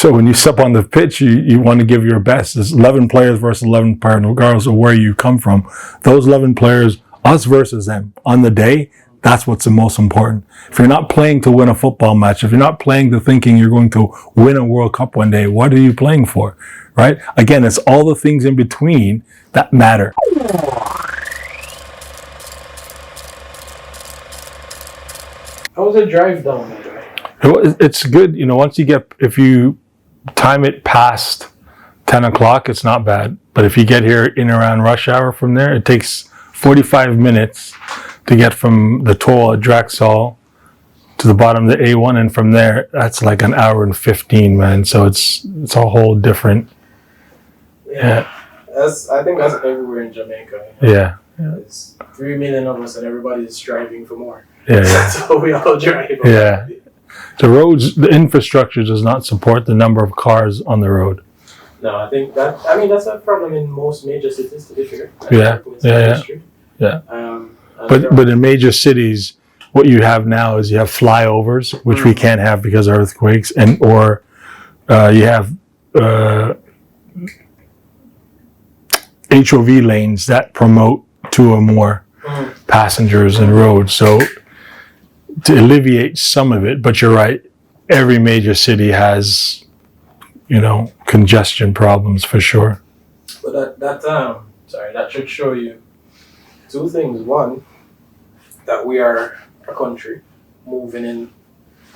So when you step on the pitch, you want to give your best. It's 11 players versus 11 players, regardless of where you come from. Those 11 players, us versus them, on the day, that's what's the most important. If you're not playing to win a football match, if you're not playing to thinking you're going to win a World Cup one day, what are you playing for, right? Again, it's all the things in between that matter. How was the drive down there? It's good, once you get, if you time it past 10 o'clock, it's not bad. But if you get here in around rush hour from there, it takes 45 minutes to get from the toll at Drexel to the bottom of the A1. And from there, that's like an hour and 15, man. So it's a whole different. Yeah. I think that's everywhere in Jamaica. Yeah. It's 3 million of us and everybody's striving for more. Yeah. So we all drive. Yeah. The roads, the infrastructure does not support the number of cars on the road. No, I think that's a problem in most major cities, to be fair. Yeah. But in major cities, what you have now is you have flyovers, which we can't have because of earthquakes, or you have HOV lanes that promote 2 or more passengers and roads. So to alleviate some of it, but you're right, every major city has, congestion problems for sure. But that should show you 2 things. One, that we are a country moving in,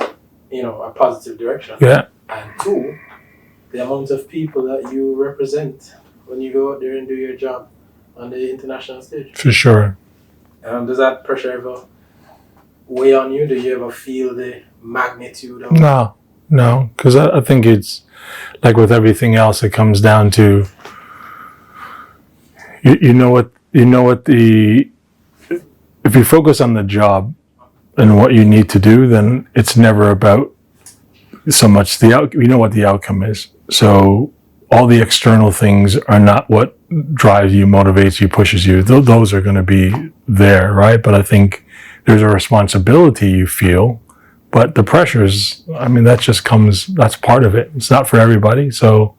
a positive direction. Yeah. And 2, the amount of people that you represent when you go out there and do your job on the international stage. For sure. Does that pressure ever weigh on you? Do you ever feel the magnitude of No, because I think it's like with everything else, it comes down to if you focus on the job and what you need to do, then it's never about so much what the outcome is. So all the external things are not what drives you, motivates you, pushes you. Those are going to be there, right? But I think there's a responsibility you feel, but the pressures, that's part of it. It's not for everybody. So,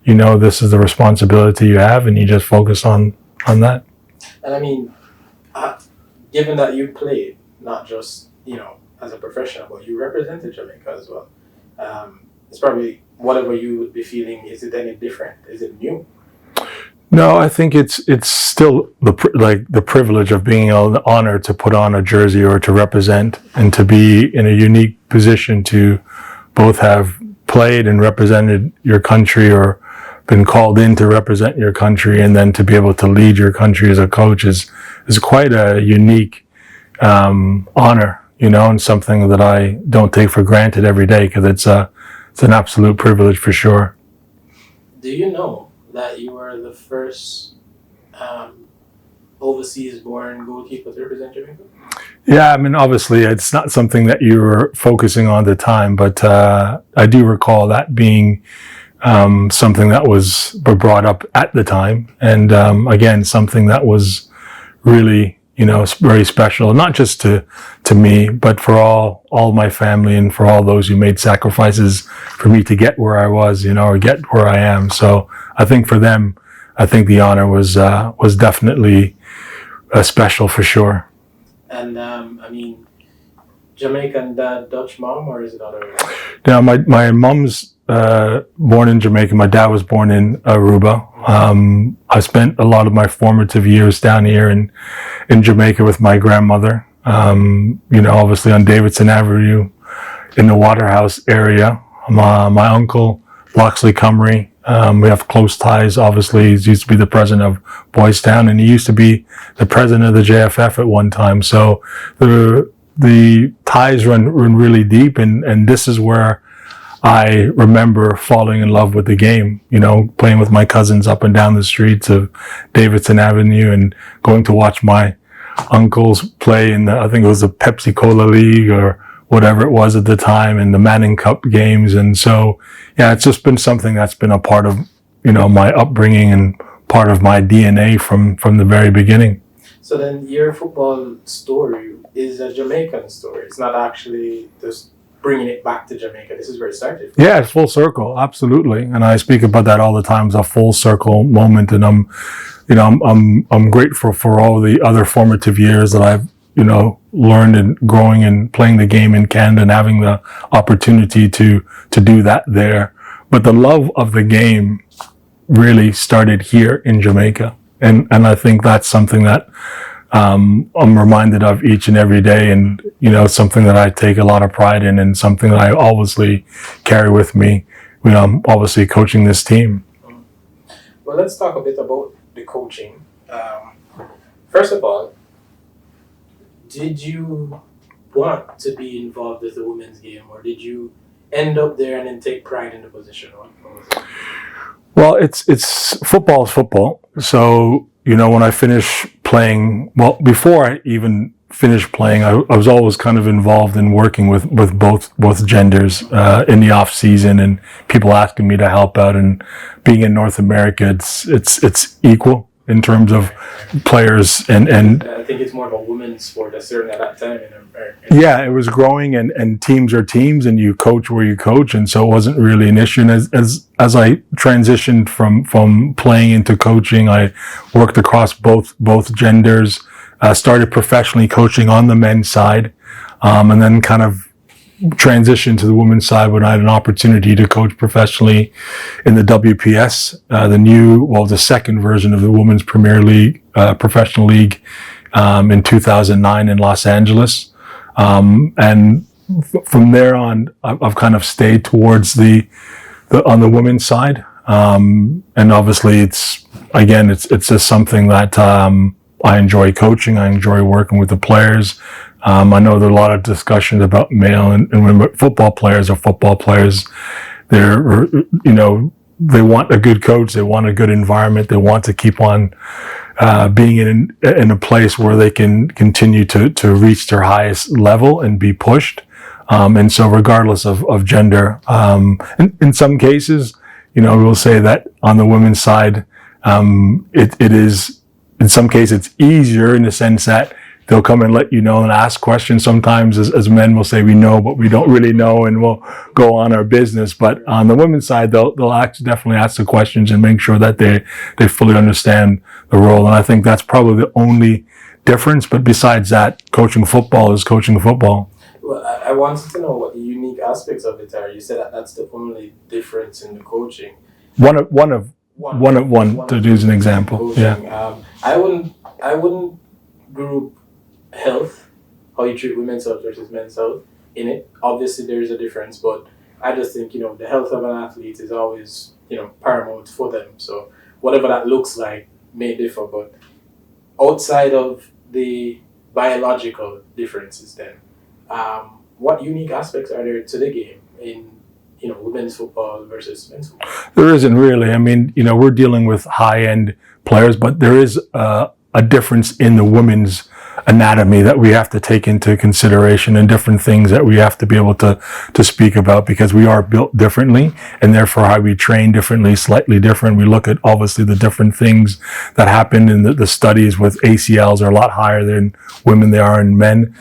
this is the responsibility you have and you just focus on that. And given that you played, not just, as a professional, but you represented Jamaica as well, it's probably whatever you would be feeling. Is it any different? Is it new? No, I think it's still the privilege of being the honor to put on a jersey or to represent and to be in a unique position to both have played and represented your country or been called in to represent your country, and then to be able to lead your country as a coach is quite a unique honor, and something that I don't take for granted every day, because it's an absolute privilege for sure. Do you know that you are the first overseas-born goalkeeper to represent Jamaica? Yeah, obviously it's not something that you were focusing on at the time, but I do recall that being something that was brought up at the time, and again, something that was really, very special, not just to me, but for all my family and for all those who made sacrifices for me to get where I was, or get where I am. So I think for them, the honor was definitely special for sure. And Jamaican dad, Dutch mom, or is it other way? Yeah, my mom's born in Jamaica. My dad was born in Aruba. I spent a lot of my formative years down here in Jamaica with my grandmother. Obviously on Davidson Avenue in the Waterhouse area. My uncle, Loxley Cumry, we have close ties. Obviously, he used to be the president of Boys Town, and he used to be the president of the JFF at one time. So the ties run really deep, and this is where I remember falling in love with the game, playing with my cousins up and down the streets of Davidson Avenue and going to watch my uncles play in I think it was the Pepsi Cola League or whatever it was at the time, and the Manning Cup games. And so, yeah, it's just been something that's been a part of, my upbringing and part of my DNA from the very beginning. So then your football story is a Jamaican story. It's not actually just bringing it back to Jamaica. This is where it started. Yeah, it's full circle, absolutely. And I speak about that all the time as a full circle moment. And I'm grateful for all the other formative years that I've, learned and growing and playing the game in Canada and having the opportunity to do that there. But the love of the game really started here in Jamaica. And I think that's something that I'm reminded of each and every day, and something that I take a lot of pride in, and something that I obviously carry with me when I'm obviously coaching this team. Well, let's talk a bit about the coaching. First of all, did you want to be involved with the women's game, or did you end up there and then take pride in the position? Well, it's football is football. So, when I finish playing, before I even finished playing, I was always kind of involved in working with both genders in the off season, and people asking me to help out. And being in North America, it's equal in terms of players and I think it's more of a women's sport, certainly at that time in America. Yeah, it was growing, and teams are teams, and you coach where you coach, and so it wasn't really an issue. And as I transitioned from playing into coaching, I worked across both genders, started professionally coaching on the men's side, and then kind of transitioned to the women's side when I had an opportunity to coach professionally in the WPS, the second version of the Women's Premier League, professional league, in 2009 in Los Angeles. And from there on, I've kind of stayed towards on the women's side. And obviously it's just something that, I enjoy coaching. I enjoy working with the players. I know there are a lot of discussions about male and women, but football players are football players. They're, they want a good coach. They want a good environment. They want to keep on being in a place where they can continue to reach their highest level and be pushed. And so regardless of gender, in some cases, we'll say that on the women's side, it is, in some cases, it's easier in the sense that they'll come and let you know and ask questions. Sometimes as men, we'll say we know, but we don't really know, and we'll go on our business. But on the women's side, they'll definitely ask the questions and make sure that they fully understand the role. And I think that's probably the only difference. But besides that, coaching football is coaching football. Well, I wanted to know what the unique aspects of it are. You said that that's the only difference in the coaching. One to use an example. Coaching. Yeah. I wouldn't group health, how you treat women's health versus men's health in it. Obviously there is a difference, but I just think, the health of an athlete is always, paramount for them. So whatever that looks like may differ, but outside of the biological differences then, what unique aspects are there to the game in, women's football versus men's football? There isn't really. I mean, we're dealing with high-end players, but there is a difference in the women's anatomy that we have to take into consideration, and different things that we have to be able to speak about, because we are built differently, and therefore how we train differently, slightly different. We look at obviously the different things that happen in the studies with ACLs are a lot higher than women they are in men.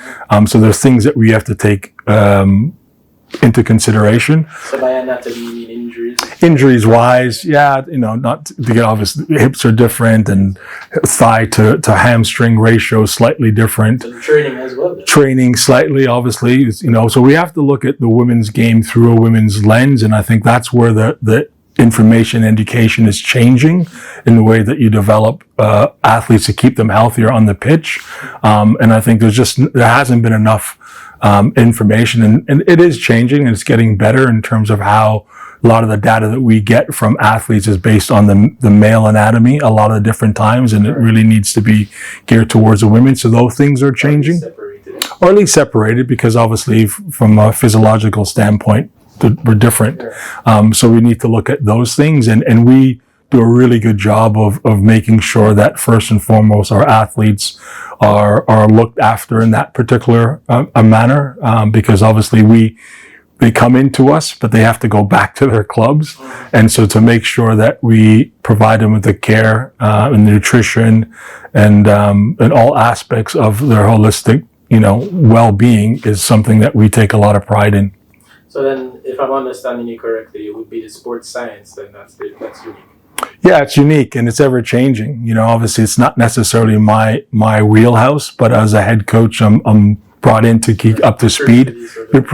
So there's things that we have to take into consideration. So by anatomy, you mean injuries? Injuries wise, yeah, not to get obvious. Hips are different, and thigh to hamstring ratio is slightly different. So training as well. Then. Training slightly, obviously, so we have to look at the women's game through a women's lens, and I think that's where the information education is changing in the way that you develop athletes to keep them healthier on the pitch. And I think there hasn't been enough information, and it is changing, and it's getting better in terms of how a lot of the data that we get from athletes is based on the male anatomy a lot of different times, and it really needs to be geared towards the women. So those things are changing, or at least separated, because obviously from a physiological standpoint, we're different. So we need to look at those things, and we do a really good job of making sure that first and foremost our athletes are looked after in that particular manner, because obviously they come into us, but they have to go back to their clubs. And so to make sure that we provide them with the care and nutrition and all aspects of their holistic, well-being is something that we take a lot of pride in. So then, if I'm understanding you correctly, it would be the sports science. Then that's unique. Yeah, it's unique and it's ever changing. You know, obviously it's not necessarily my wheelhouse, but as a head coach, I'm brought in to keep up to speed.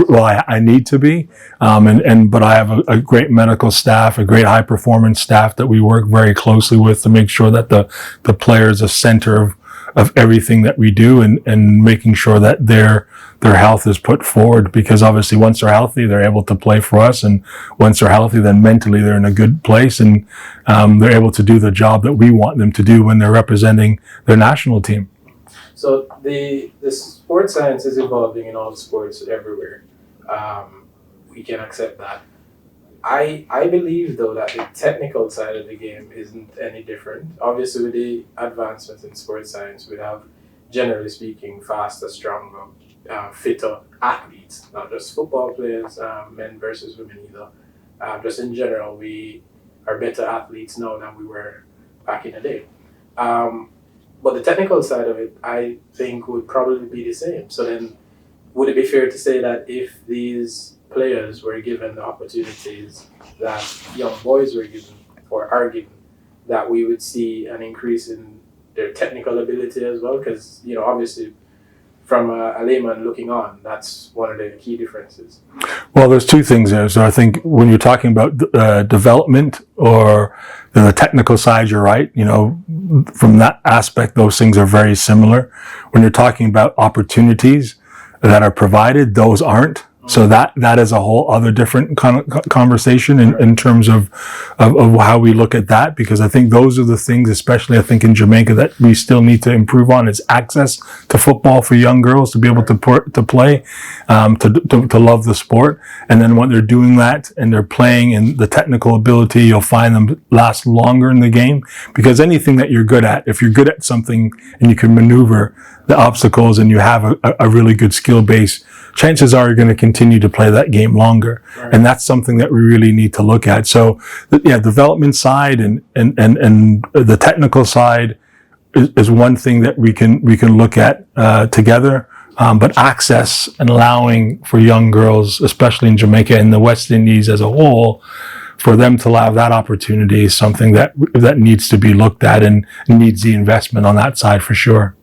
Well, I need to be, but I have a great medical staff, a great high performance staff that we work very closely with to make sure that the player is the center of everything that we do, and making sure that their health is put forward, because obviously once they're healthy, they're able to play for us, and once they're healthy, then mentally they're in a good place, and they're able to do the job that we want them to do when they're representing their national team. So the sports science is evolving in all sports everywhere. We can accept that. I believe though that the technical side of the game isn't any different. Obviously, with the advancements in sports science, we have, generally speaking, faster, stronger, fitter athletes, not just football players, men versus women either. Just in general, we are better athletes now than we were back in the day. But the technical side of it, I think, would probably be the same. So then, would it be fair to say that if these players were given the opportunities that young boys were given or are given, that we would see an increase in their technical ability as well? Because, you know, obviously, from a layman looking on, that's one of the key differences. Well, there's two things there. So I think when you're talking about development or the technical side, you're right. You know, from that aspect, those things are very similar. When you're talking about opportunities that are provided, those aren't. So that is a whole other different conversation in terms of how we look at that, because I think those are the things, especially I think in Jamaica, that we still need to improve on, is access to football for young girls to be able to play, to love the sport. And then when they're doing that and they're playing, and the technical ability, you'll find them last longer in the game, because anything that you're good at, if you're good at something and you can maneuver the obstacles and you have a really good skill base, chances are you're going to continue to play that game longer. Right. And that's something that we really need to look at. So, yeah, development side and the technical side is one thing that we can look at together. But access and allowing for young girls, especially in Jamaica and the West Indies as a whole, for them to have that opportunity is something that needs to be looked at and needs the investment on that side for sure.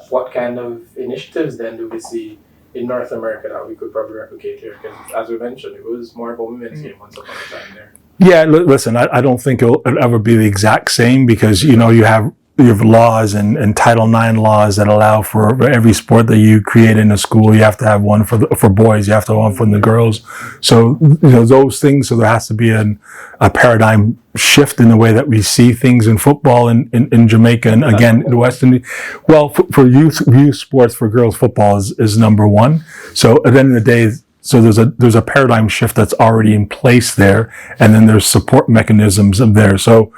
What kind of initiatives then do we see in North America that we could probably replicate here? Because as we mentioned, it was more of a women's game once upon a time there. Yeah, listen, I don't think it'll ever be the exact same, because, you know, you have laws and Title IX laws that allow for every sport that you create in a school. You have to have one for boys. You have to have one for the girls. So, you know, those things. So there has to be a paradigm shift in the way that we see things in football in Jamaica, and again the West Indies. Well, for youth sports, for girls, football is number one. So at the end of the day, so there's a paradigm shift that's already in place there, and then there's support mechanisms there. So,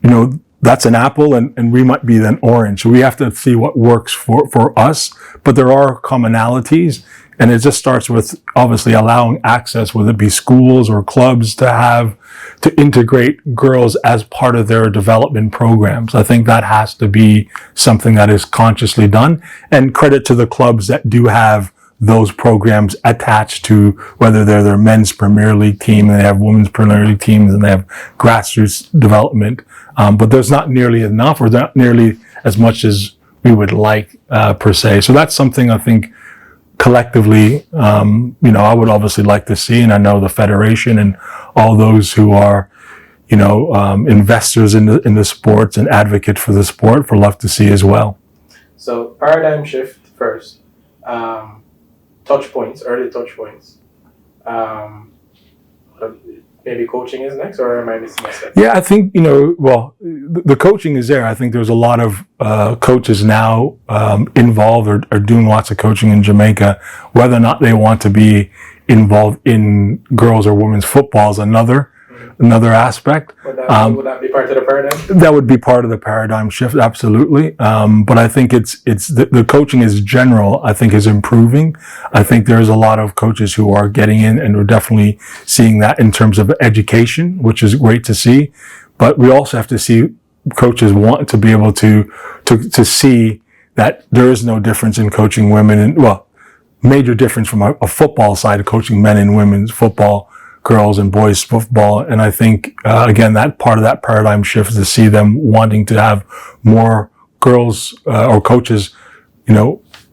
you know, that's an apple, and we might be an orange. So we have to see what works for us, but there are commonalities, and it just starts with obviously allowing access, whether it be schools or clubs, to integrate girls as part of their development programs. I think that has to be something that is consciously done, and credit to the clubs that do have those programs attached to, whether they're their men's Premier League team, and they have women's Premier League teams, and they have grassroots development. But there's not nearly enough, or not nearly as much as we would like, per se. So that's something I think collectively, you know, I would obviously like to see, and I know the Federation and all those who are, you know, investors in the sports and advocate for the sport, for love to see as well. So paradigm shift first. Early touch points. Maybe coaching is next, or am I missing a step? Yeah, I think, you know, well, the coaching is there. I think there's a lot of coaches now involved or doing lots of coaching in Jamaica. Whether or not they want to be involved in girls or women's football is another aspect. Would that be part of the paradigm? That would be part of the paradigm shift, absolutely. But I think it's the coaching is general, I think, is improving. I think there's a lot of coaches who are getting in, and we're definitely seeing that in terms of education, which is great to see. But we also have to see coaches want to be able to see that there is no difference in coaching women and, well, major difference from a football side of coaching men and women's football, girls and boys football. And I think, again, that part of that paradigm shift is to see them wanting to have more girls, or coaches,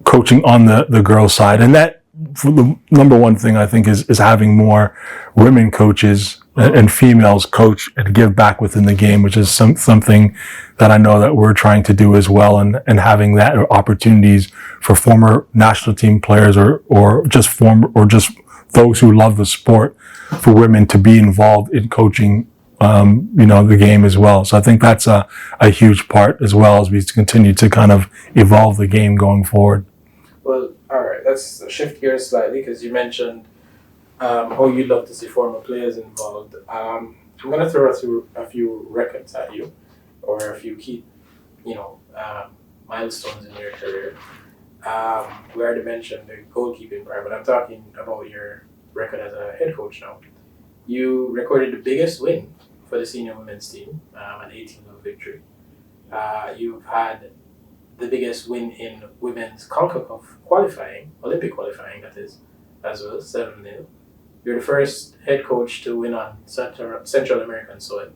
coaching on the girls side. And that, for the number one thing I think is having more women coaches and females coach and give back within the game, which is something that I know that we're trying to do as well, and having that opportunities for former national team players or just those who love the sport, for women to be involved in coaching the game as well. So I think that's a huge part as well, as we continue to kind of evolve the game going forward. Well, all right, let's shift gears slightly, because you mentioned how you'd love to see former players involved. I'm going to throw a few records at you, or a few key, milestones in your career. We already mentioned the goalkeeping part, but I'm talking about your record as a head coach now. You recorded the biggest win for the senior women's team, an 18-0 victory. You've had the biggest win in women's CONCACAF qualifying, Olympic qualifying that is, as well, 7-0. You're the first head coach to win on Central American soil.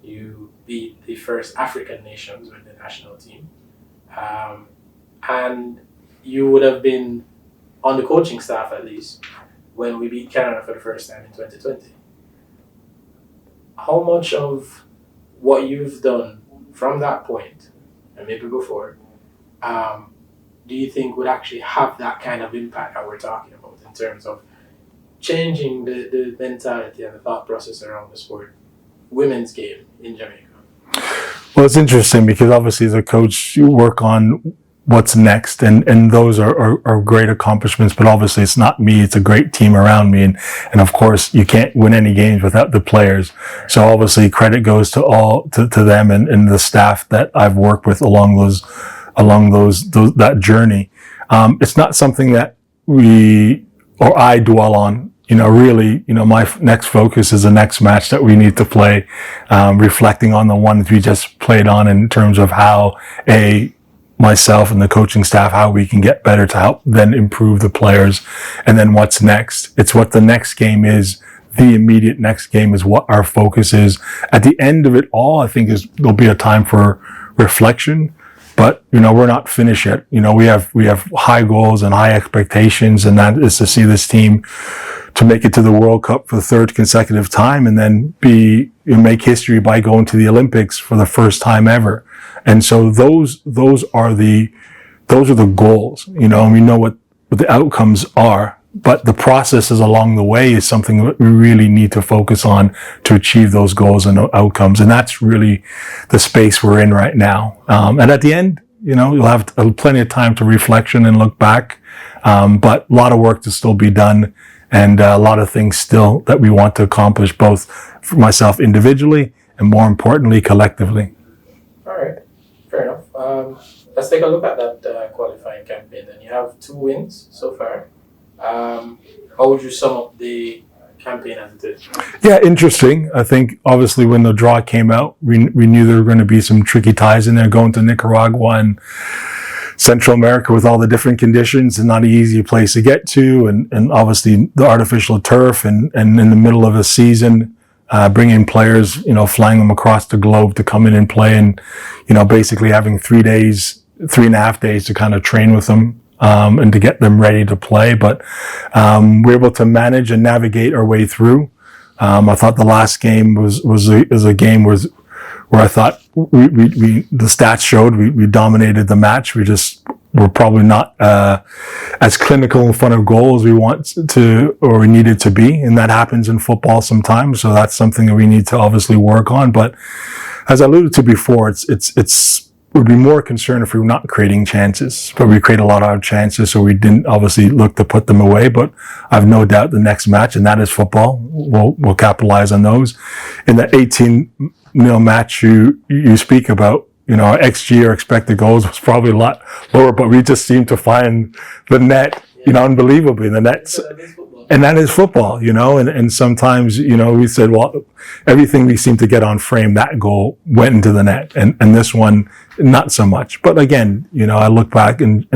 You beat the first African nations with the national team. And you would have been on the coaching staff, at least, when we beat Canada for the first time in 2020. How much of what you've done from that point, and maybe before, do you think would actually have that kind of impact that we're talking about, in terms of changing the mentality and the thought process around the sport, women's game in Jamaica? Well, it's interesting because obviously as a coach, you work on what's next, and those are great accomplishments, but obviously it's not me, it's a great team around me, and of course you can't win any games without the players. So obviously credit goes to them and the staff that I've worked with along that journey. It's not something that I dwell on. Really, my next focus is the next match that we need to play, reflecting on the one that we just played on, in terms of how myself and the coaching staff, how we can get better to help then improve the players. And then what's next? It's what the next game is. The immediate next game is what our focus is. At the end of it all, I think there'll be a time for reflection, but, we're not finished yet. We have high goals and high expectations, and that is to see this team to make it to the World Cup for the third consecutive time, and then make history by going to the Olympics for the first time ever. And so those are the goals, and we know what the outcomes are, but the processes along the way is something that we really need to focus on to achieve those goals and outcomes. And that's really the space we're in right now. And at the end, you'll have plenty of time to reflection and look back. But a lot of work to still be done, and a lot of things still that we want to accomplish, both for myself individually and, more importantly, collectively. All right, fair enough. Let's take a look at that qualifying campaign. Then you have 2 wins so far. How would you sum up the campaign as it is? Yeah, interesting. I think obviously when the draw came out, we knew there were going to be some tricky ties in there, going to Nicaragua and Central America with all the different conditions, and not an easy place to get to, and obviously the artificial turf, and in the middle of a season, bringing players, flying them across the globe to come in and play, and basically having 3.5 days to kind of train with them, and to get them ready to play. But we're able to manage and navigate our way through. I thought the last game was a game where I thought the stats showed we dominated the match. We're probably not as clinical in front of goal as we want to, or we needed to be, and that happens in football sometimes. So that's something that we need to obviously work on. But as I alluded to before, would be more concerned if we were not creating chances, but we create a lot of chances, so we didn't obviously look to put them away. But I've no doubt the next match, and that is football, we'll capitalize on those. In the 18-0 match you speak about, our XG, or expected goals, was probably a lot lower, but we just seemed to find the net, unbelievably. The net's, And that is football, and sometimes, we said, well, everything we seem to get on frame, that goal went into the net. And this one, not so much. But again, I look back in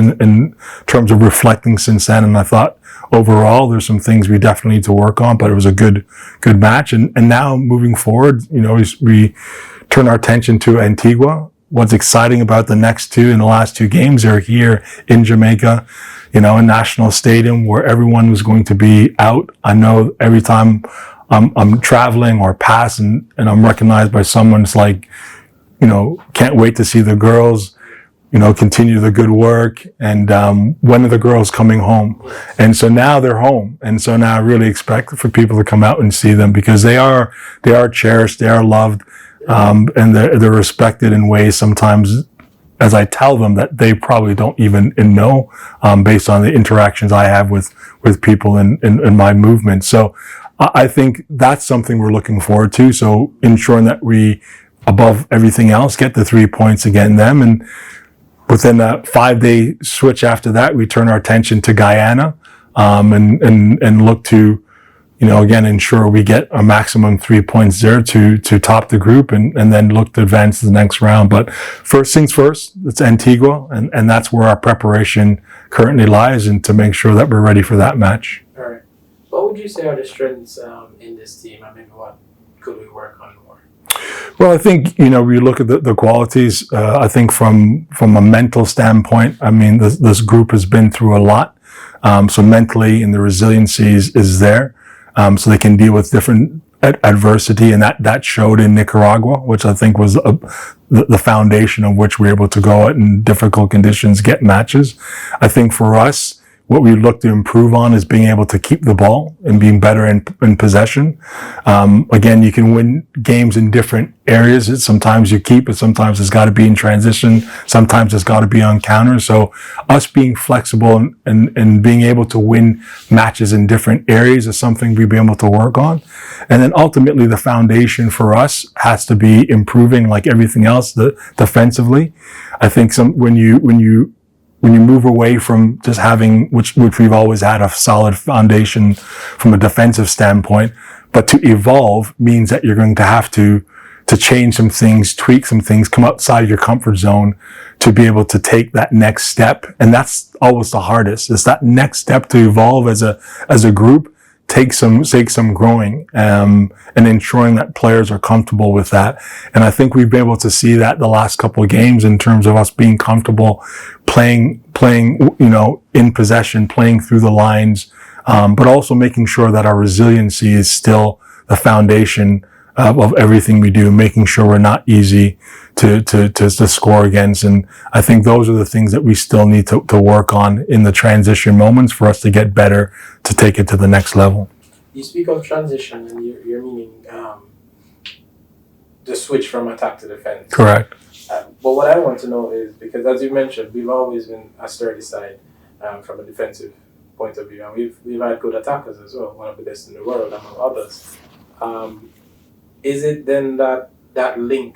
terms of reflecting since then, and I thought overall, there's some things we definitely need to work on, but it was a good match. And now moving forward, we turn our attention to Antigua. What's exciting about the last two games are here in Jamaica, in National Stadium, where everyone was going to be out. I know every time I'm traveling or pass and I'm recognized by someone, it's like, can't wait to see the girls, continue the good work. And when are the girls coming home? And so now they're home. And so now I really expect for people to come out and see them, because they are cherished, they are loved. And they're respected in ways sometimes, as I tell them, that they probably don't even know, based on the interactions I have with people in my movement. So I think that's something we're looking forward to. So ensuring that we, above everything else, get the 3 points against them. And within a 5-day switch after that, we turn our attention to Guyana, and look to, again, ensure we get a maximum 3 points there to top the group, and then look to advance to the next round. But first things first, it's Antigua, and that's where our preparation currently lies, and to make sure that we're ready for that match. All right. What would you say are the strengths in this team, and maybe what could we work on more? Well, I think, we look at the qualities. I think from a mental standpoint, I mean, this group has been through a lot. So mentally, and the resiliency is there. So they can deal with different adversity, and that showed in Nicaragua, which I think was the foundation of which we were able to go out in difficult conditions, get matches. I think for us, what we look to improve on is being able to keep the ball and being better in possession. Again, you can win games in different areas. Sometimes you keep it, sometimes it's got to be in transition, sometimes it's got to be on counter. So us being flexible and being able to win matches in different areas is something we'll be able to work on. And then ultimately the foundation for us has to be improving, like everything else, defensively. I think when you move away from just having, which we've always had, a solid foundation from a defensive standpoint, but to evolve means that you're going to have to change some things, tweak some things, come outside your comfort zone to be able to take that next step. And that's always the hardest. It's that next step to evolve as a group, take some growing, and ensuring that players are comfortable with that. And I think we've been able to see that the last couple of games in terms of us being comfortable playing, in possession, playing through the lines, but also making sure that our resiliency is still the foundation of everything we do, making sure we're not easy to score against. And I think those are the things that we still need to work on in the transition moments for us to get better, to take it to the next level. You speak of transition, and you're meaning the switch from attack to defense. Correct. But what I want to know is, because as you mentioned, we've always been a sturdy side from a defensive point of view, and we've had good attackers as well, one of the best in the world among others. Is it then that link,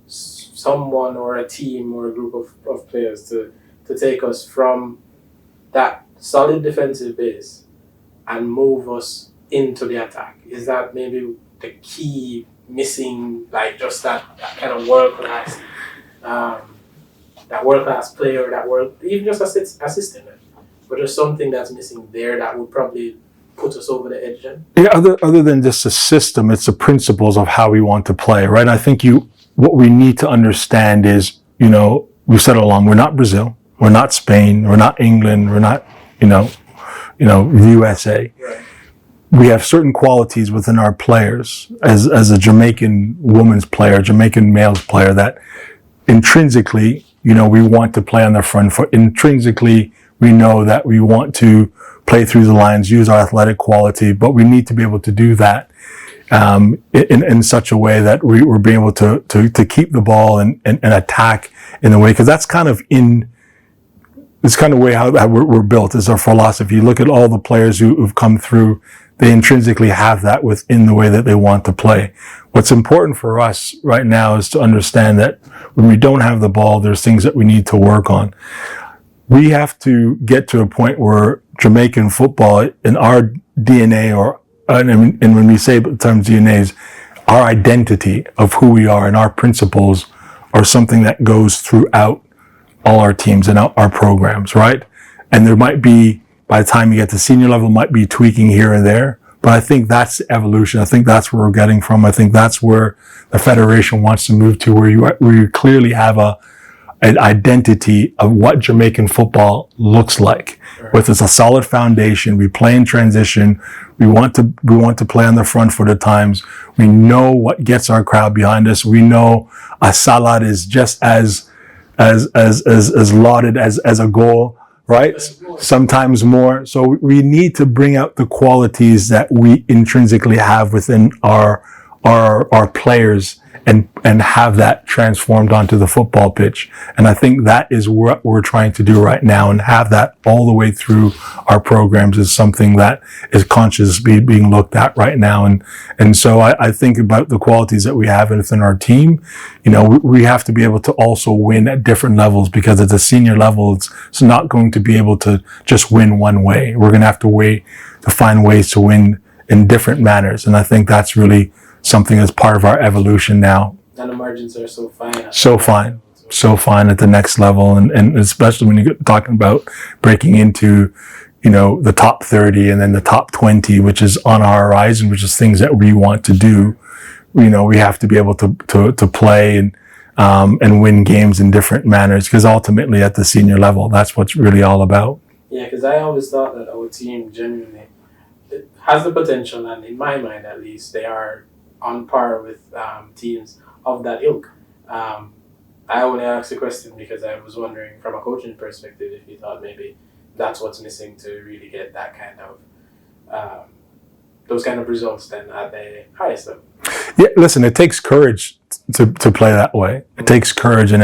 someone or a team or a group of players to take us from that solid defensive base and move us into the attack? Is that maybe the key missing, like just that kind of world-class player, even just assistant, but there's something that's missing there that would probably put us over the edge then? Yeah, other than just the system, it's the principles of how we want to play, right? I think what we need to understand is, we've said it along, we're not Brazil, we're not Spain, we're not England, we're not, USA. Right. We have certain qualities within our players as a Jamaican women's player, Jamaican male's player, that intrinsically, we want to play on the front foot. Intrinsically, we know that we want to play through the lines, use our athletic quality, but we need to be able to do that in such a way that we're being able to keep the ball and attack in a way, because that's kind of it's kind of way how we're built, is our philosophy. You look at all the players who've come through, they intrinsically have that within the way that they want to play. What's important for us right now is to understand that when we don't have the ball, there's things that we need to work on. We have to get to a point where Jamaican football, in our DNA and when we say the term DNAs, our identity of who we are and our principles are something that goes throughout all our teams and our programs, right? And there might be, by the time you get to senior level, might be tweaking here and there. But I think that's evolution. I think that's where we're getting from. I think that's where the federation wants to move to, where you clearly have an identity of what Jamaican football looks like. Right. With a solid foundation, we play in transition. We want to play on the front foot at times. We know what gets our crowd behind us. We know a salad is just as lauded as a goal, right? Sometimes more. So we need to bring out the qualities that we intrinsically have within our players and have that transformed onto the football pitch. And I think that is what we're trying to do right now, and have that all the way through our programs is something that is consciously being looked at right now. And so I think about the qualities that we have within our team. You know, we have to be able to also win at different levels, because at the senior level, it's not going to be able to just win one way. We're going to have to find ways to win in different manners. And I think that's really something that's part of our evolution now. And the margins are so fine. So fine at the next level. And especially when you're talking about breaking into, you know, the top 30 and then the top 20, which is on our horizon, which is things that we want to do. You know, we have to be able to play and win games in different manners, because ultimately at the senior level, that's what's really all about. Yeah, because I always thought that our team genuinely has the potential, and in my mind at least, they are on par with teams of that ilk. I only asked the question because I was wondering from a coaching perspective if you thought maybe that's what's missing to really get that kind of those kind of results then at the highest level. Yeah, listen, it takes courage to play that way. It takes courage and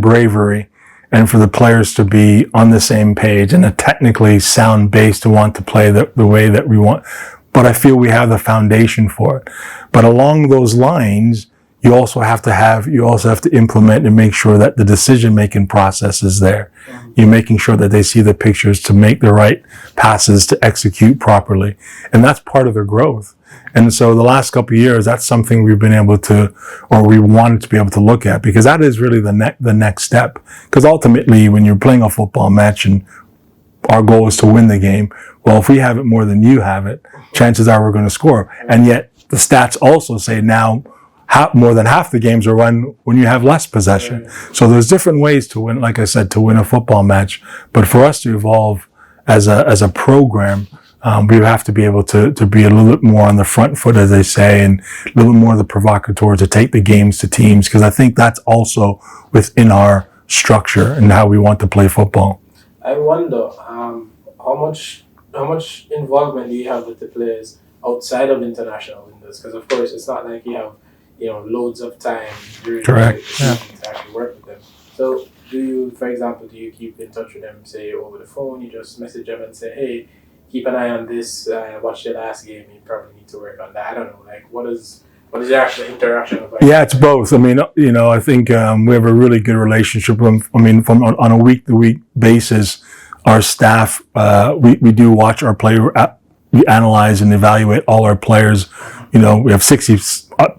bravery, and for the players to be on the same page and a technically sound base to want to play the way that we want. But I feel we have the foundation for it. But along those lines, you also have to implement and make sure that the decision-making process is there. You're making sure that they see the pictures to make the right passes to execute properly. And that's part of their growth. And so the last couple of years, that's something we've been able to, or we wanted to be able to look at, because that is really the next step. Because ultimately, when you're playing a football match and our goal is to win the game, well, if we have it more than you have it, chances are we're going to score. And yet the stats also say now more than half the games are won when you have less possession. So there's different ways to win, like I said, to win a football match. But for us to evolve as a program, we have to be able to be a little bit more on the front foot, as they say, and a little bit more of the provocateur to take the games to teams, because I think that's also within our structure and how we want to play football. I wonder how much involvement do you have with the players outside of international windows? Because of course it's not like you have loads of time during the season to actually work with them. So for example, do you keep in touch with them, say over the phone? You just message them and say, hey, keep an eye on this. Watch your last game. You probably need to work on that. I don't know. Like, what is your actual interaction like? Yeah, it's both. I mean, I think we have a really good relationship with them. I mean, on a week-to-week basis, our staff, we do watch our player. We analyze and evaluate all our players. You know, we have 60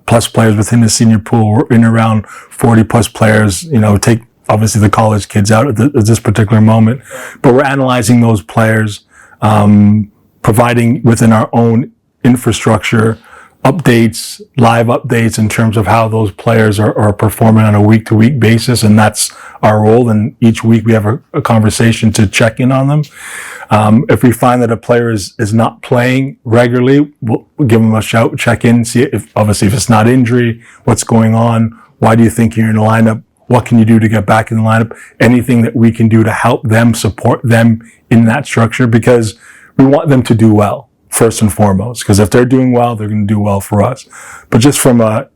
plus players within the senior pool. We're in around 40 plus players. You know, take obviously the college kids out at this particular moment, but we're analyzing those players, providing within our own infrastructure updates, live updates in terms of how those players are performing on a week-to-week basis, and that's our role. And each week we have a conversation to check in on them. If we find that a player is not playing regularly, we'll give them a shout, check in, see if it's not injury, what's going on, why do you think you're in the lineup, what can you do to get back in the lineup, anything that we can do to help them, support them in that structure, because we want them to do well. First and foremost, because if they're doing well, they're going to do well for us. But just from a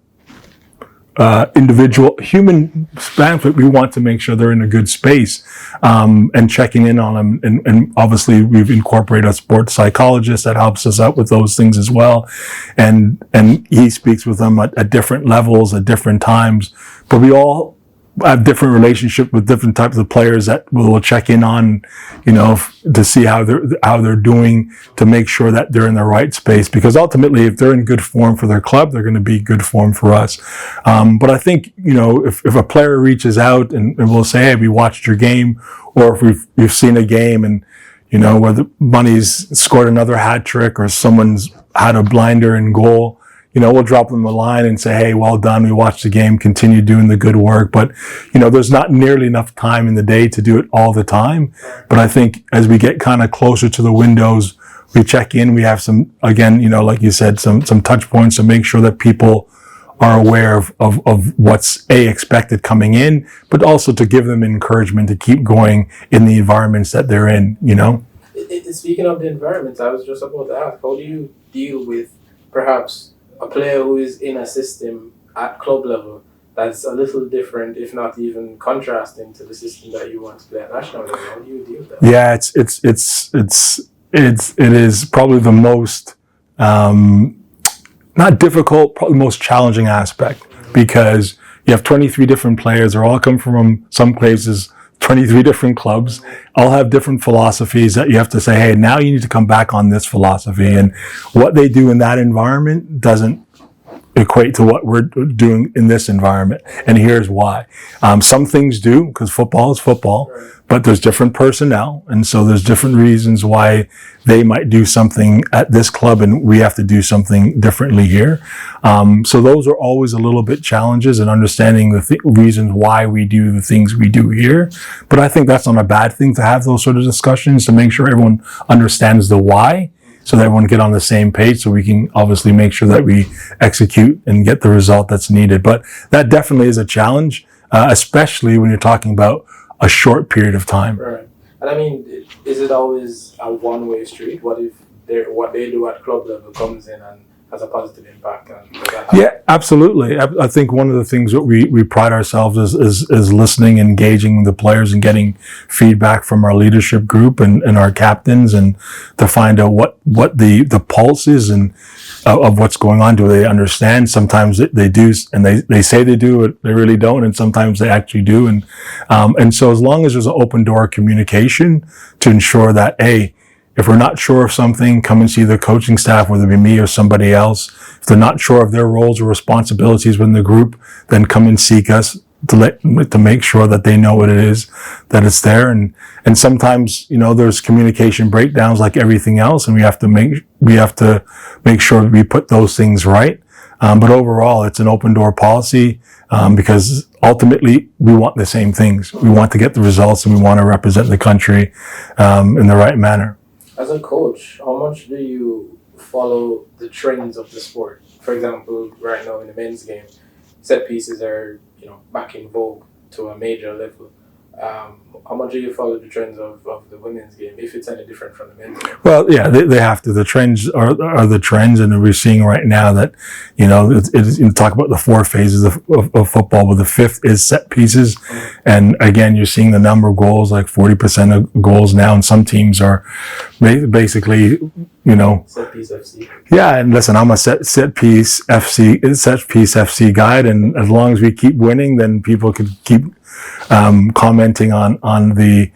individual human standpoint, we want to make sure they're in a good space, and checking in on them. And obviously, we've incorporated a sports psychologist that helps us out with those things as well. And he speaks with them at different levels, at different times. But we all have different relationship with different types of players that will check in on, to see how they're doing, to make sure that they're in the right space. Because ultimately, if they're in good form for their club, they're going to be good form for us. But I think, if a player reaches out and will say, hey, we watched your game, or if we've seen a game and, where the Bunnies scored another hat trick or someone's had a blinder in goal, we'll drop them a line and say, hey, well done. We watched the game, continue doing the good work. But, there's not nearly enough time in the day to do it all the time. But I think as we get kind of closer to the windows, we check in, we have some, again, like you said, some touch points to make sure that people are aware of what's expected coming in, but also to give them encouragement to keep going in the environments that they're in, Speaking of the environment, I was just about to ask, how do you deal with perhaps a player who is in a system at club level that's a little different, if not even contrasting to the system that you want to play at national level? How do you deal with that? Yeah, it is probably the most not difficult, probably the most challenging aspect, because you have 23 different players. They're all come from some places, 23 different clubs, all have different philosophies that you have to say, hey, now you need to come back on this philosophy. And what they do in that environment doesn't equate to what we're doing in this environment. And here's why. Some things do, because football is football, but there's different personnel. And so there's different reasons why they might do something at this club and we have to do something differently here. So those are always a little bit challenges in understanding the reasons why we do the things we do here. But I think that's not a bad thing to have those sort of discussions, to make sure everyone understands the why, so that everyone get on the same page, so we can obviously make sure that we execute and get the result that's needed. But that definitely is a challenge, especially when you're talking about a short period of time. Right. And I mean, is it always a one-way street? What if what they do at club level comes in and has a positive impact? Yeah, absolutely. I think one of the things that we pride ourselves is listening, engaging the players, and getting feedback from our leadership group and our captains, and to find out what the pulse is and of what's going on. Do they understand? Sometimes they do, and they say they do, but they really don't, and sometimes they actually do. And so as long as there's an open door communication to ensure that, if we're not sure of something, come and see the coaching staff, whether it be me or somebody else. If they're not sure of their roles or responsibilities within the group, then come and seek us to make sure that they know what it is, that it's there. And sometimes, there's communication breakdowns like everything else, and we have to make sure we put those things right. But overall, it's an open door policy, because ultimately we want the same things. We want to get the results, and we want to represent the country in the right manner. As a coach, how much do you follow the trends of the sport? For example, right now in the men's game, set pieces are back in vogue to a major level. How much do you follow the trends of the women's game, if it's any different from the men's game? Well, yeah, they have to. The trends are the trends, and we're seeing right now that, you talk about the 4 phases of football, but the 5th is set pieces. And again, you're seeing the number of goals, like 40% of goals now, and some teams are basically, Set piece FC. Yeah, and listen, I'm a set piece FC guide, and as long as we keep winning, then people could keep commenting on the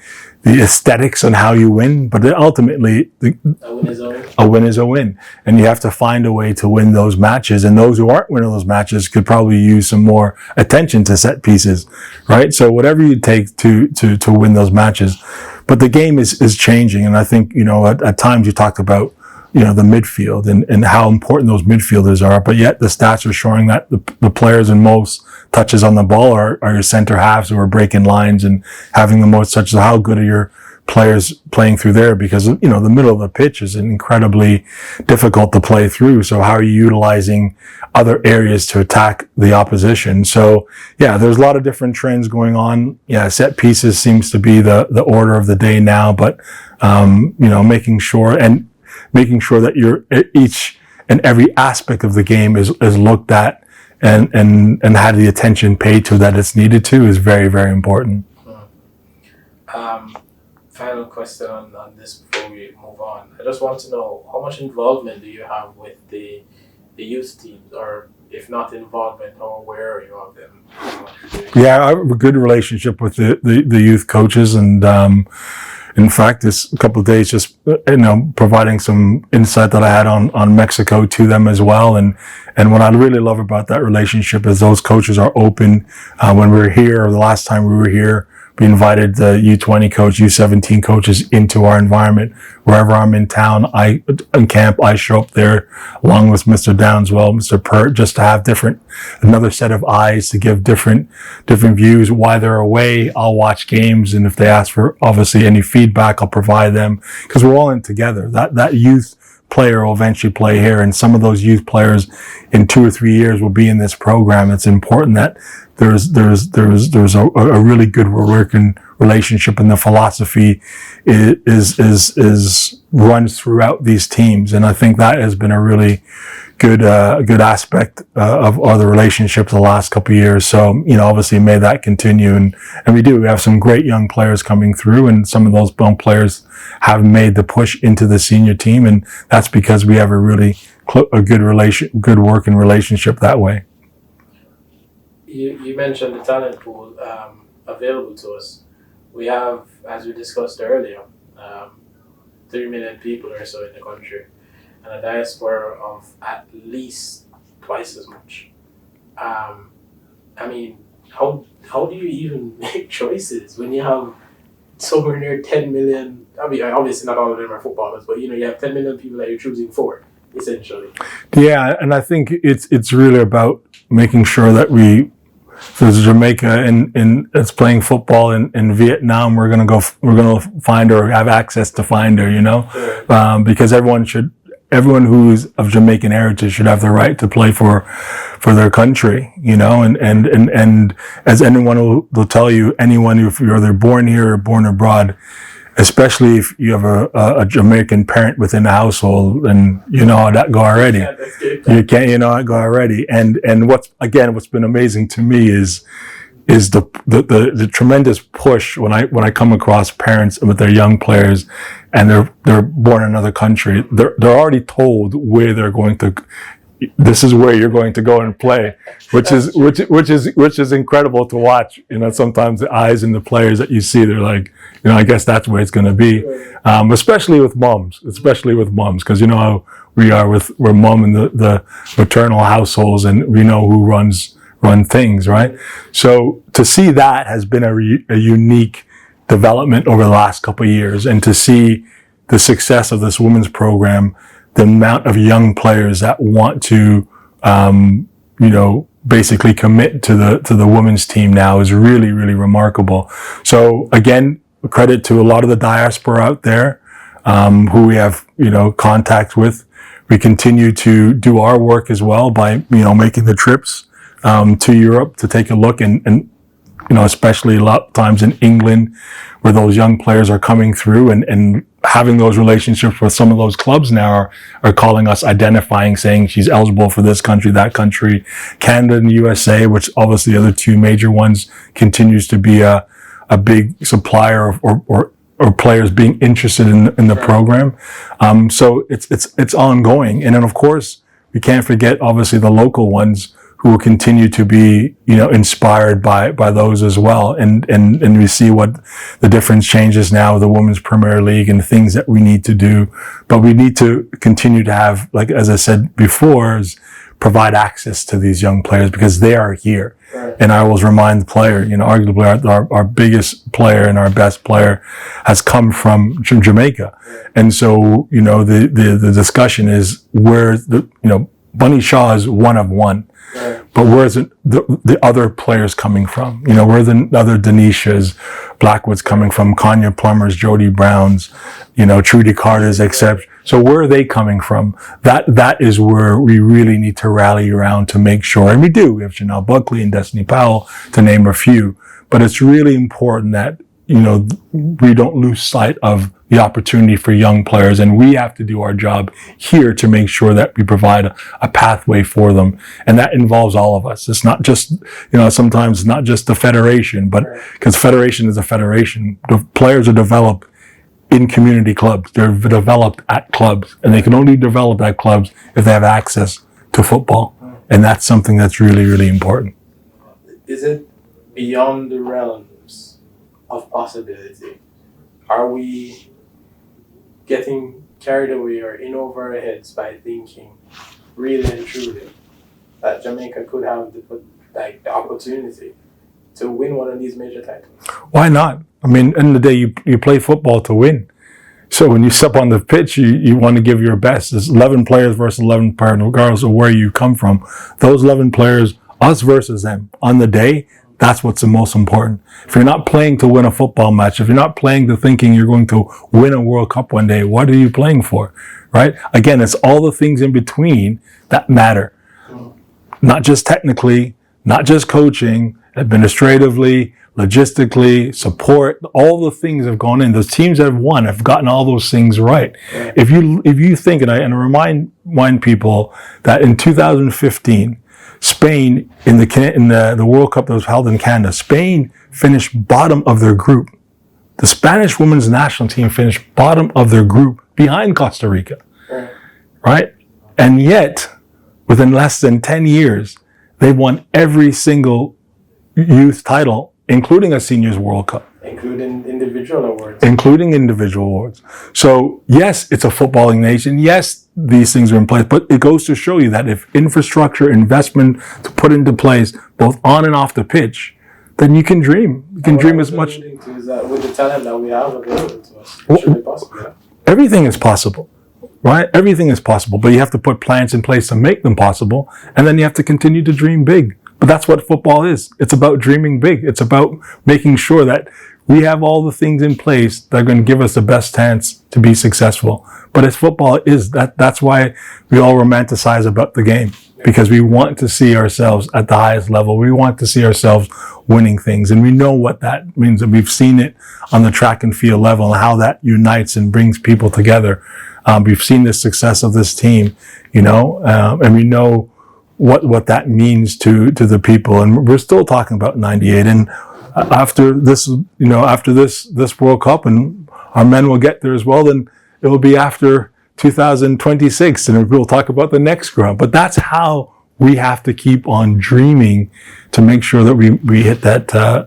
aesthetics on how you win. But ultimately, a win is a win. A win is a win, and you have to find a way to win those matches. And those who aren't winning those matches could probably use some more attention to set pieces, right? So whatever you take to win those matches. But the game is changing, and I think at times you talked about the midfield and how important those midfielders are, but yet the stats are showing that the players in most touches on the ball are your center halves who are breaking lines and having the most touches. How good are your players playing through there? Because the middle of the pitch is incredibly difficult to play through. So how are you utilizing other areas to attack the opposition? So yeah, there's a lot of different trends going on. Yeah, set pieces seems to be the order of the day now, but making sure that you're each and every aspect of the game is looked at and had the attention paid to that it's needed to is very, very important. Final question on this before we move on. I just want to know, how much involvement do you have with the youth teams, or if not involvement, how aware are you of them? Yeah, I have a good relationship with the youth coaches, and in fact, this couple of days, just providing some insight that I had on Mexico to them as well. And what I really love about that relationship is those coaches are open. When we were here, or the last time we were here, we invited the U20 coach, U17 coaches into our environment. Wherever I'm in town, in camp, I show up there along with Mr. Downswell, Mr. Pert, just to have another set of eyes to give different views. While they're away, I'll watch games, and if they ask for obviously any feedback, I'll provide them, because we're all in together. That youth player will eventually play here, and some of those youth players in 2 or 3 years will be in this program. It's important that there's a really good working relationship, and the philosophy is runs throughout these teams, and I think that has been a really good aspect of the relationship the last couple of years. So obviously may that continue, and we have some great young players coming through, and some of those young players have made the push into the senior team, and that's because we have a good working relationship that way. You mentioned the talent pool available to us. We have, as we discussed earlier, 3 million people or so in the country, and a diaspora of at least twice as much. I mean, how do you even make choices when you have somewhere near 10 million? I mean, obviously not all of them are footballers, but you have 10 million people that you're choosing for, essentially. Yeah, and I think it's really about making sure that there's Jamaica and it's playing football in Vietnam. We're gonna find her, or have access to find her, because everyone who's of Jamaican heritage should have the right to play for their country, and as anyone will tell you, anyone, if you're either born here or born abroad, especially if you have a Jamaican parent within the household, and you know how that go already. You know how it go already. And what's been amazing to me is the tremendous push when I come across parents with their young players, and they're born in another country. They're already told where they're going to. This is where you're going to go and play, which is incredible to watch. Sometimes the eyes in the players that you see, they're like, I guess that's where it's going to be. Especially with moms, because how we are we're mom in the maternal households, and we know who run things, right? So to see that has been a unique development over the last couple of years, and to see the success of this women's program, the amount of young players that want to, basically commit to the women's team now is really, really remarkable. So again, credit to a lot of the diaspora out there, who we have, contact with. We continue to do our work as well by, making the trips, to Europe to take a look, and especially a lot of times in England, where those young players are coming through, and having those relationships with some of those clubs now are calling us, identifying, saying she's eligible for this country, that country. Canada and USA, which obviously the other two major ones, continues to be a big supplier or players being interested in the program. So it's ongoing. And then of course, we can't forget obviously the local ones who will continue to be, inspired by those as well. And we see what the difference changes now with the Women's Premier League and things that we need to do. But we need to continue to have, like, as I said before, is provide access to these young players, because they are here. Right. And I always remind the player, arguably our biggest player and our best player has come from Jamaica. Right. And so, the discussion is where Bunny Shaw is one of one. Right. But where's the other players coming from? Where are the other Denishas, Blackwood's coming from, Kanya Plumbers, Jody Browns, Trudy Carter's, etc. So where are they coming from? That is where we really need to rally around to make sure, and we do. We have Chanel Buckley and Destiny Powell, to name a few. But it's really important that, we don't lose sight of the opportunity for young players, and we have to do our job here to make sure that we provide a pathway for them. And that involves all of us. It's not just, sometimes not just the federation, but because federation is a federation. The players are developed in community clubs. They're developed at clubs, and they can only develop at clubs if they have access to football. And that's something that's really, really important. Is it beyond the realms of possibility? Are we getting carried away or in over our heads by thinking really and truly that Jamaica could have the opportunity to win one of these major titles? Why not? I mean, end of the day, you play football to win. So when you step on the pitch, you want to give your best. There's 11 players versus 11 players, regardless of where you come from. Those 11 players, us versus them, on the day, that's what's the most important. If you're not playing to win a football match, if you're not playing to thinking you're going to win a World Cup one day, what are you playing for, right? Again, it's all the things in between that matter. Not just technically, not just coaching, administratively, logistically, support, all the things have gone in. Those teams that have won have gotten all those things right. Yeah. If you think, and I remind people that in 2015, Spain in the World Cup that was held in Canada, Spain finished bottom of their group. The Spanish women's national team finished bottom of their group behind Costa Rica, right? And yet, within less than 10 years, they've won every single youth title, including a Seniors World Cup. Including individual awards. So, yes, it's a footballing nation. Yes, these things are in place. But it goes to show you that if infrastructure, investment to put into place, both on and off the pitch, then you can dream. You can dream as much. Is that with the talent that we have available to us, it should be possible. Yeah? Everything is possible, right? Everything is possible. But you have to put plans in place to make them possible. And then you have to continue to dream big. But that's what football is. It's about dreaming big. It's about making sure that we have all the things in place that are going to give us the best chance to be successful. But as football is, that's why we all romanticize about the game, because we want to see ourselves at the highest level. We want to see ourselves winning things. And we know what that means. And we've seen it on the track and field level and how that unites and brings people together. We've seen the success of this team, and we know what that means to the people. And we're still talking about 98. And after this, after this World Cup, and our men will get there as well, then it will be after 2026, and we'll talk about the next round. But that's how we have to keep on dreaming to make sure that we hit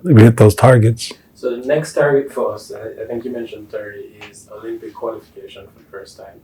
we hit those targets. So the next target for us, I think you mentioned 30, is Olympic qualification for the first time.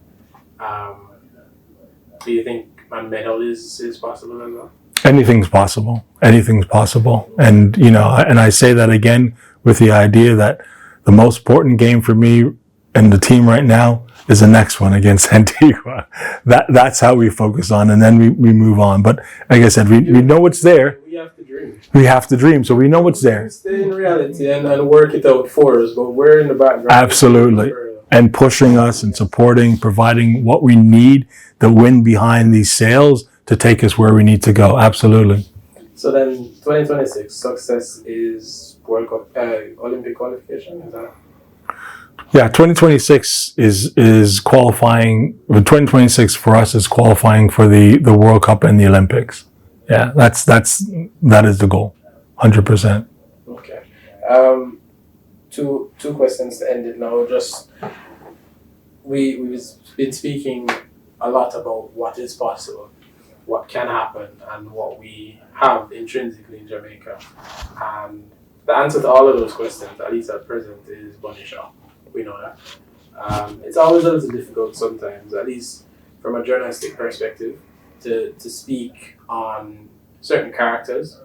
Do you think a medal is possible as well? Anything's possible. Anything's possible. And, and I say that again with the idea that the most important game for me and the team right now is the next one against Antigua. That's how we focus on, and then we move on. But like I said, we know it's there. We have to dream. We have to dream, so we know what's there. Stay in reality and work it out for us, but we're in the background. Absolutely. And pushing us and supporting, providing what we need, the wind behind these sails to take us where we need to go. Absolutely. So then 2026, success is World Cup, Olympic qualification, is that? Yeah, 2026 is qualifying. 2026 for us is qualifying for the World Cup and the Olympics. Yeah, that is the goal, 100%. Okay. Two questions to end it now. Just we've been speaking a lot about what is possible, what can happen, and what we have intrinsically in Jamaica. And the answer to all of those questions, at least at present, is Bunny Shaw. We know that. It's always a little difficult sometimes, at least from a journalistic perspective, to speak on certain characters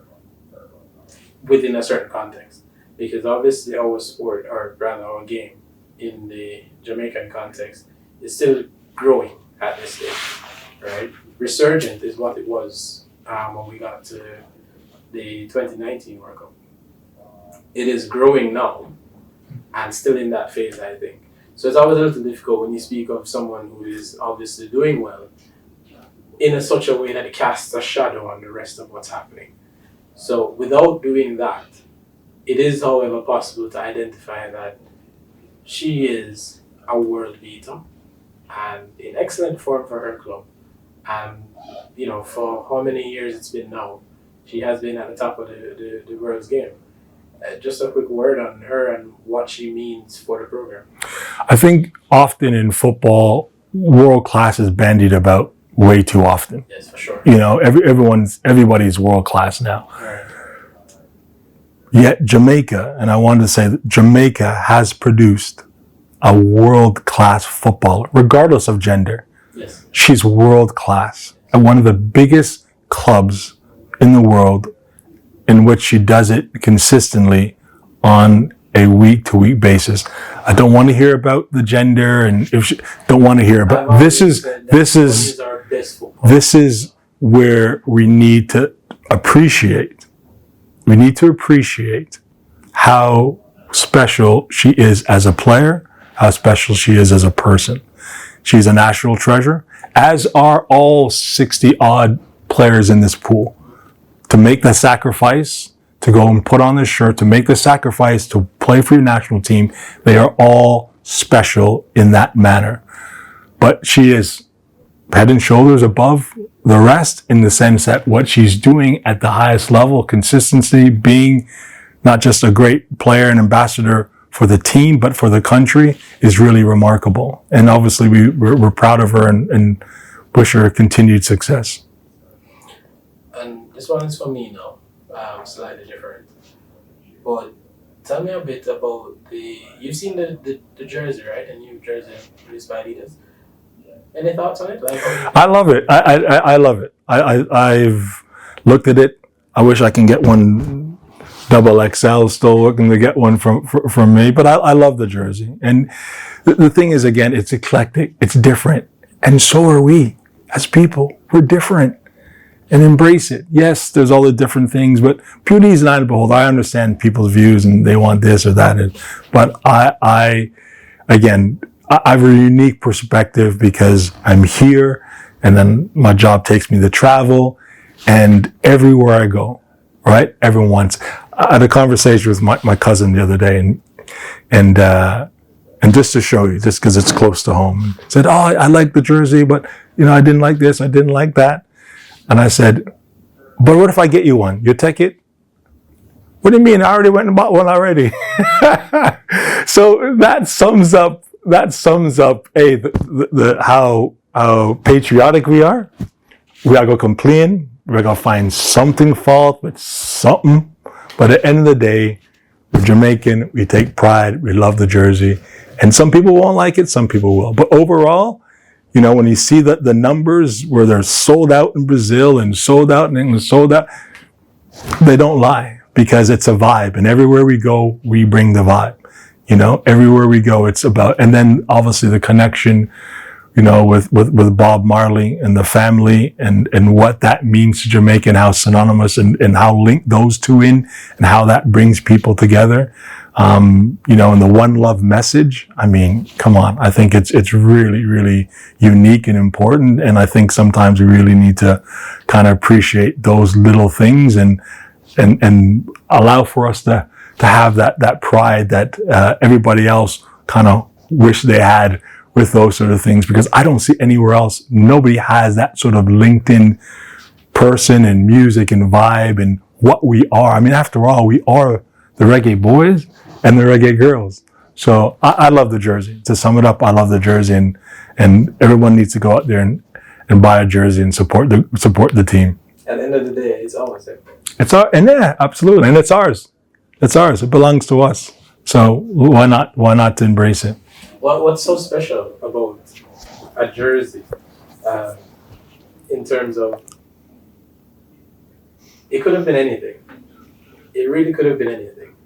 within a certain context. Because obviously our sport, or rather our game, in the Jamaican context, is still growing at this stage, right? Resurgent is what it was when we got to the 2019 World Cup. It is growing now, and still in that phase, I think. So it's always a little difficult when you speak of someone who is obviously doing well in such a way that it casts a shadow on the rest of what's happening. So without doing that, it is, however, possible to identify that she is a world beater and in excellent form for her club. And, for how many years it's been now, she has been at the top of the world's game. Just a quick word on her and what she means for the program. I think often in football, world class is bandied about, way too often. Yes, for sure. You know, everybody's world class now. Right. Yet Jamaica, and I wanted to say that Jamaica has produced a world class footballer, regardless of gender. Yes. She's world class at one of the biggest clubs in the world, in which she does it consistently on a week-to-week basis. I don't want to hear about the gender, and don't want to hear about this is our best football. this is where we need to appreciate. We need to appreciate how special she is as a player, how special she is as a person. She's a national treasure, as are all 60-odd players in this pool. To make the sacrifice, to go and put on this shirt, to make the sacrifice to play for your national team, they are all special in that manner. But she is head and shoulders above the rest in the sense that what she's doing at the highest level, consistency, being not just a great player and ambassador for the team, but for the country, is really remarkable. And obviously we're proud of her and wish her continued success. And this one is for me now, slightly different. But tell me a bit about you've seen the jersey, right? The new jersey produced by Adidas. Any thoughts on it? I love it. I love it. I've looked at it. I wish I can get one double XL. Still looking to get one from me, but I love the jersey. And the thing is, again, it's eclectic. It's different, and so are we as people. We're different, and embrace it. Yes, there's all the different things, but beauty is an eye to behold. I understand people's views, and they want this or that, but I have a unique perspective because I'm here, and then my job takes me to travel, and everywhere I go, right? Everyone wants. I had a conversation with my cousin the other day, and just to show you, just because it's close to home, said, "Oh, I like the jersey, but I didn't like this, I didn't like that," and I said, "But what if I get you one? You take it?" "What do you mean? I already went and bought one already." So that sums up how patriotic we are. We gotta go complain. We gotta find something fault with something. But at the end of the day, we're Jamaican. We take pride. We love the jersey. And some people won't like it. Some people will. But overall, when you see the numbers where they're sold out in Brazil and sold out in England, sold out, they don't lie, because it's a vibe. And everywhere we go, we bring the vibe. Everywhere we go, it's about, and then obviously the connection, with Bob Marley and the family and what that means to Jamaica, and how synonymous and how linked those two in, and how that brings people together. And the one love message, I mean, come on. I think it's really, really unique and important. And I think sometimes we really need to kind of appreciate those little things and allow for us to have that pride that everybody else kind of wish they had with those sort of things, because I don't see anywhere else. Nobody has that sort of LinkedIn person and music and vibe and what we are. I mean, after all, we are the reggae boys and the reggae girls. So I love the jersey. To sum it up, I love the jersey, and everyone needs to go out there and buy a jersey and support the team. At the end of the day, it's ours. Yeah, absolutely, and it's ours. It's ours. It belongs to us. So why not to embrace it? What's so special about a jersey, in terms of, it could have been anything. It really could have been anything.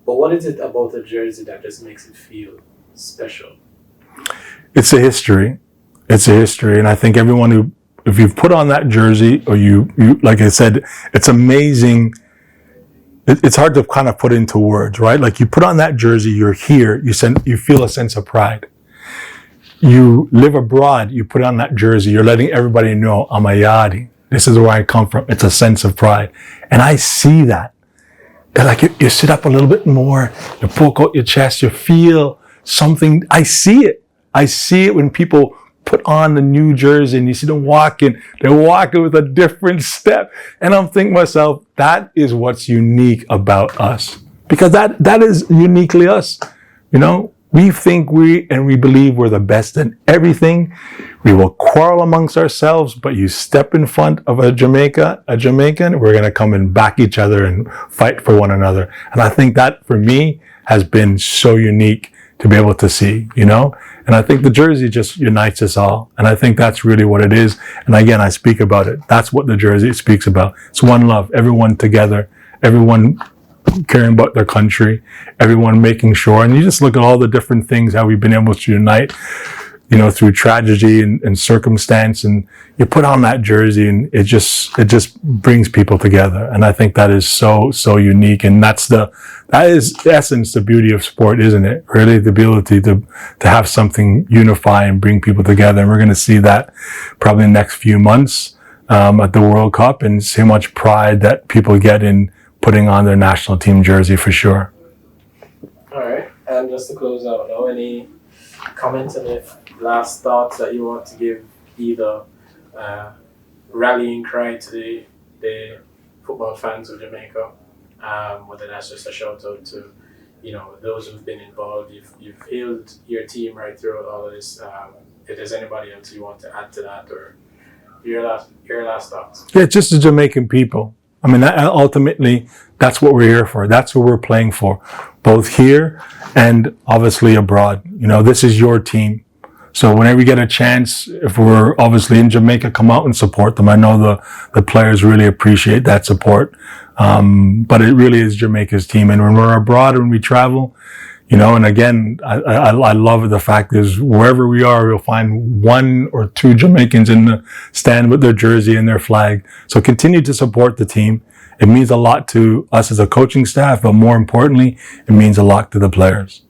But what is it about a jersey that just makes it feel special? It's a history. And I think everyone if you've put on that jersey, or you like I said, it's amazing. It's hard to kind of put into words, right? Like, you put on that jersey, you're here, you feel a sense of pride. You live abroad, you put on that jersey, you're letting everybody know, I'm a Yadi. This is where I come from. It's a sense of pride. And I see that. And like, you sit up a little bit more, you poke out your chest, you feel something. I see it. I see it when people put on the new jersey and you see them walking. They're walking with a different step. And I'm thinking to myself, that is what's unique about us. Because that is uniquely us. we think we believe we're the best in everything. We will quarrel amongst ourselves, but you step in front of a Jamaican, we're going to come and back each other and fight for one another. And I think that for me has been so unique to be able to see, you know? And I think the jersey just unites us all. And I think that's really what it is. And again, I speak about it. That's what the jersey speaks about. It's one love, everyone together, everyone caring about their country, everyone making sure. And you just look at all the different things, how we've been able to unite, you know, through tragedy and circumstance. And you put on that jersey and it just brings people together. And I think that is so unique. And that is the essence, the beauty of sport, isn't it? Really, the ability to have something unify and bring people together. And we're going to see that probably in the next few months, at the World Cup, and see how much pride that people get in putting on their national team jersey, for sure. All right. And just to close out now, any comments and last thoughts that you want to give, either rallying cry to the football fans of Jamaica, whether that's just a shout out to, you know, those who've been involved. You've hailed your team right throughout all of this. If there's anybody else you want to add to that, or your last thoughts. Yeah, just the Jamaican people. I mean, ultimately, that's what we're here for. That's what we're playing for, both here and obviously abroad. You know, this is your team. So whenever you get a chance, if we're obviously in Jamaica, come out and support them. I know the players really appreciate that support. But it really is Jamaica's team. And when we're abroad and we travel, you know, and again, I love the fact is wherever we are, we'll find one or two Jamaicans in the stand with their jersey and their flag. So continue to support the team. It means a lot to us as a coaching staff, but more importantly, it means a lot to the players.